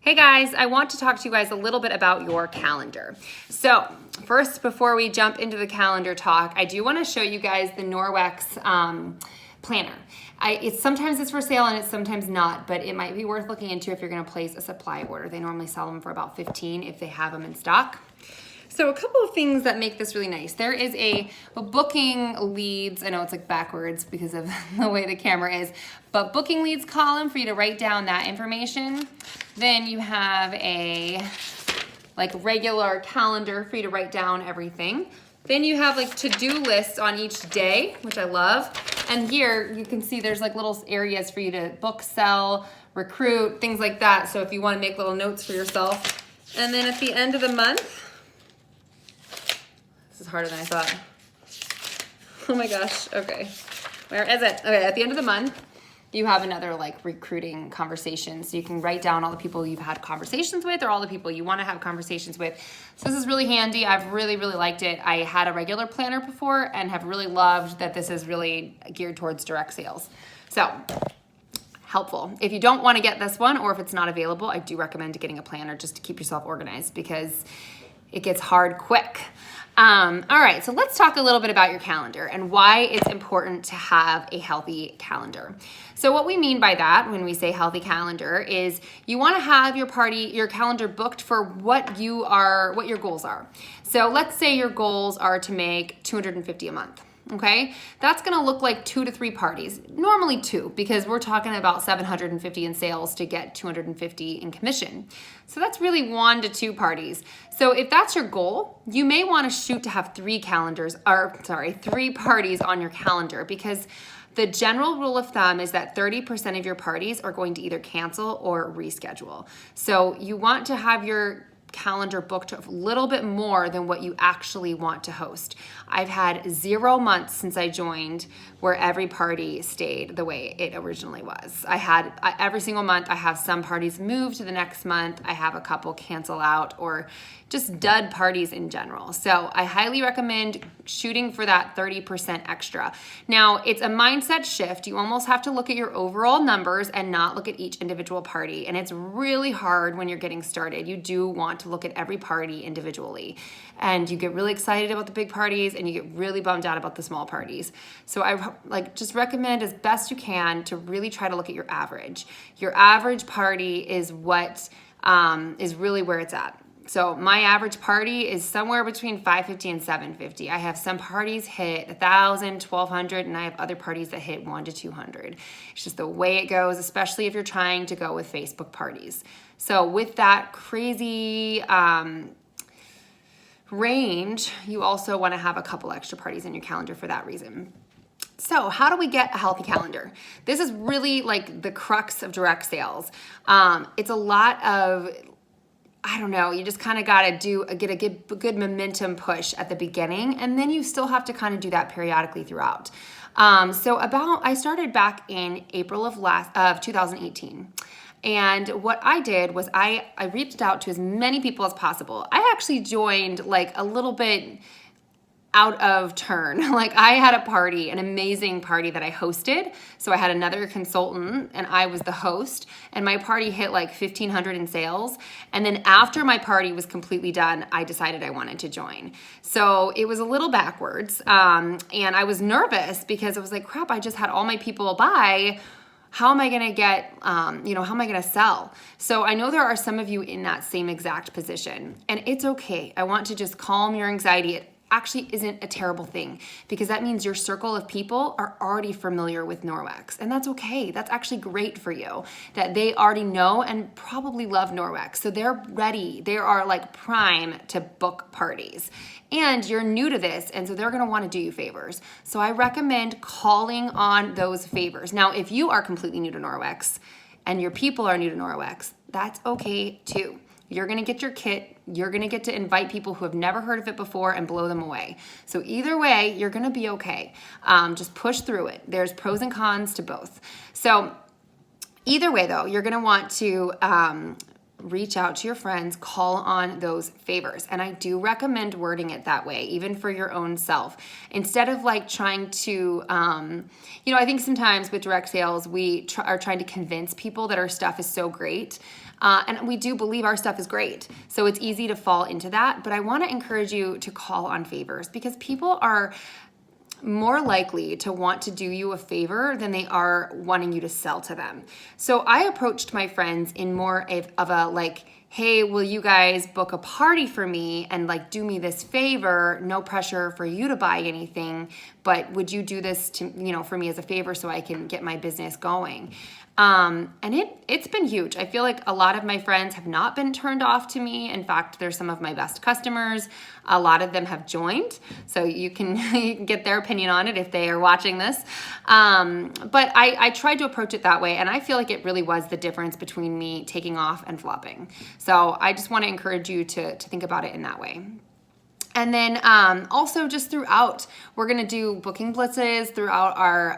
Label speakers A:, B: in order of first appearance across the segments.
A: Hey guys, I want to talk to you guys a little bit about your calendar. So first, before we jump into the calendar talk, I do want to show you guys the Norwex planner. Sometimes it's for sale and it's sometimes not, but it might be worth looking into if you're going to place a supply order. They normally sell them for about $15 if they have them in stock. So a couple of things that make this really nice. There is a booking leads, I know it's like backwards because of the way the camera is, but booking leads column for you to write down that information. Then you have a like regular calendar for you to write down everything. Then you have like to-do lists on each day, which I love. And here you can see there's like little areas for you to book, sell, recruit, things like that. So if you want to make little notes for yourself. And then at the end of the month, this is harder than I thought. Oh my gosh, okay. Where is it? Okay, at the end of the month, you have another like recruiting conversation. So you can write down all the people you've had conversations with or all the people you want to have conversations with. So this is really handy. I've really liked it. I had a regular planner before and have really loved that this is really geared towards direct sales. So helpful. If you don't want to get this one or if it's not available, I do recommend getting a planner just to keep yourself organized because it gets hard quick. All right, so let's talk a little bit about your calendar and why it's important to have a healthy calendar. So what we mean by that when we say healthy calendar is you want to have your calendar booked for what your goals are. So let's say your goals are to make $250 a month. Okay, that's gonna look like 2 to 3 parties, normally 2, because we're talking about $750 in sales to get $250 in commission. So that's really 1 to 2 parties. So if that's your goal, you may wanna shoot to have 3 parties on your calendar, because the general rule of thumb is that 30% of your parties are going to either cancel or reschedule. So you want to have your calendar booked a little bit more than what you actually want to host. I've had 0 months since I joined where every party stayed the way it originally was. Every single month I have some parties move to the next month. I have a couple cancel out or just dud parties in general. So I highly recommend shooting for that 30% extra. Now it's a mindset shift. You almost have to look at your overall numbers and not look at each individual party. And it's really hard when you're getting started. You do want to look at every party individually. And you get really excited about the big parties and you get really bummed out about the small parties. So I just recommend as best you can to really try to look at your average. Your average party is what is really where it's at. So my average party is somewhere between $550 and $750. I have some parties hit $1,000, $1,200, and I have other parties that hit $100 to $200. It's just the way it goes, especially if you're trying to go with Facebook parties. So with that crazy range, you also want to have a couple extra parties in your calendar for that reason. So how do we get a healthy calendar? This is really like the crux of direct sales. It's a lot of, I don't know, you just kind of got to get a good momentum push at the beginning, and then you still have to kind of do that periodically throughout. I started back in April of 2018. And what I did was I reached out to as many people as possible. I actually joined like a little bit out of turn. Like I had a party, an amazing party that I hosted. So I had another consultant and I was the host, and my party hit like 1,500 in sales. And then after my party was completely done, I decided I wanted to join. So it was a little backwards. And I was nervous because I was like, crap, I just had all my people buy. How am I going to get, how am I going to sell? So I know there are some of you in that same exact position, and it's okay. I want to just calm your anxiety. It actually isn't a terrible thing because that means your circle of people are already familiar with Norwex, and that's okay. That's actually great for you that they already know and probably love Norwex. So they're ready. They are like prime to book parties. And you're new to this, and so they're going to want to do you favors. So I recommend calling on those favors. Now, if you are completely new to Norwex and your people are new to Norwex, that's okay too. You're going to get your kit. You're going to get to invite people who have never heard of it before and blow them away. So either way, you're going to be okay. Just push through it. There's pros and cons to both. So either way, though, you're going to want to reach out to your friends, call on those favors. And I do recommend wording it that way, even for your own self. Instead of like trying to, I think sometimes with direct sales, we are trying to convince people that our stuff is so great. And we do believe our stuff is great. So it's easy to fall into that. But I want to encourage you to call on favors, because people are more likely to want to do you a favor than they are wanting you to sell to them. So I approached my friends in more of a like, hey, will you guys book a party for me and like do me this favor? No pressure for you to buy anything, but would you do this to, for me as a favor so I can get my business going? And it's been huge. I feel like a lot of my friends have not been turned off to me. In fact, they're some of my best customers. A lot of them have joined, so you can get their opinion on it if they are watching this. But I tried to approach it that way, and I feel like it really was the difference between me taking off and flopping. So I just want to encourage you to think about it in that way. And then also just throughout, we're going to do booking blitzes throughout our,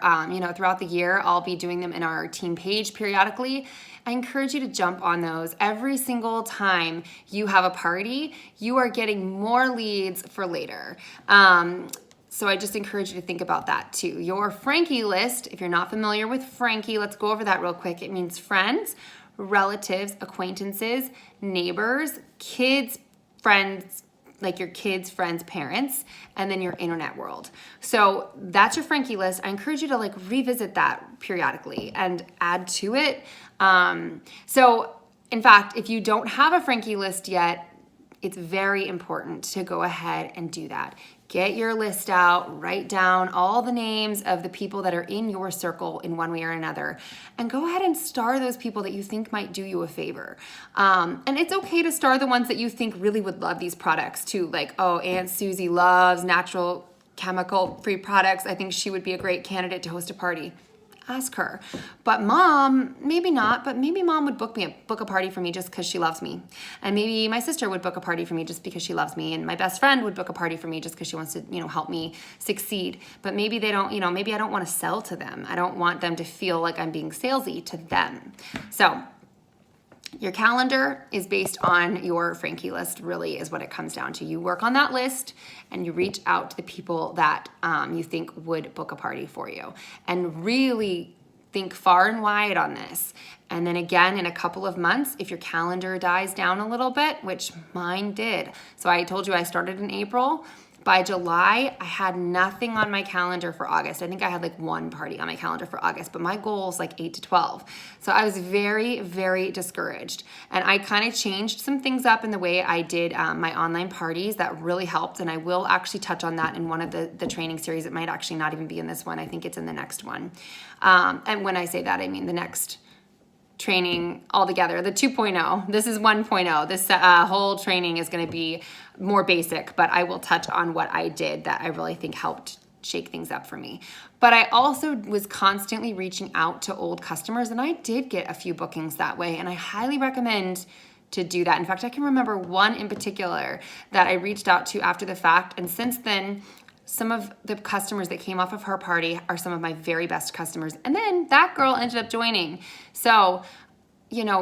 A: throughout the year. I'll be doing them in our team page periodically. I encourage you to jump on those. Every single time you have a party, you are getting more leads for later. So I just encourage you to think about that too. Your Frankie list, if you're not familiar with Frankie, let's go over that real quick. It means friends, relatives, acquaintances, neighbors, kids, friends, like your kids, friends, parents, and then your internet world. So that's your Frankie list. I encourage you to like revisit that periodically and add to it. So in fact, if you don't have a Frankie list yet, it's very important to go ahead and do that. Get your list out, write down all the names of the people that are in your circle in one way or another, and go ahead and star those people that you think might do you a favor. And it's okay to star the ones that you think really would love these products too. Like, oh, Aunt Susie loves natural chemical-free products. I think she would be a great candidate to host a party. Ask her. But mom, maybe not, but maybe mom would book a party for me just because she loves me. And maybe my sister would book a party for me just because she loves me. And my best friend would book a party for me just because she wants to, help me succeed. But maybe they don't, maybe I don't want to sell to them. I don't want them to feel like I'm being salesy to them. So your calendar is based on your Frankie list, really is what it comes down to. You work on that list and you reach out to the people that you think would book a party for you. And really think far and wide on this. And then again, in a couple of months, if your calendar dies down a little bit, which mine did. So I told you I started in April. By July, I had nothing on my calendar for August. I think I had like one party on my calendar for August, but my goal is like 8 to 12. So I was very, very discouraged. And I kind of changed some things up in the way I did my online parties that really helped. And I will actually touch on that in one of the training series. It might actually not even be in this one. I think it's in the next one. And when I say that, I mean the next training altogether, the 2.0. This is 1.0. This whole training is going to be more basic, but I will touch on what I did that I really think helped shake things up for me. But I also was constantly reaching out to old customers, and I did get a few bookings that way, and I highly recommend to do that. In fact, I can remember one in particular that I reached out to after the fact, and since then, some of the customers that came off of her party are some of my very best customers. And then that girl ended up joining. So,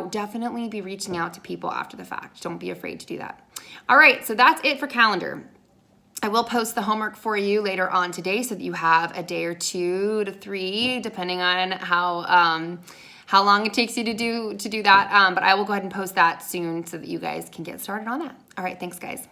A: definitely be reaching out to people after the fact. Don't be afraid to do that. All right, so that's it for calendar. I will post the homework for you later on today so that you have a day or 2 to 3, depending on how long it takes you to do that. But I will go ahead and post that soon so that you guys can get started on that. All right, thanks guys.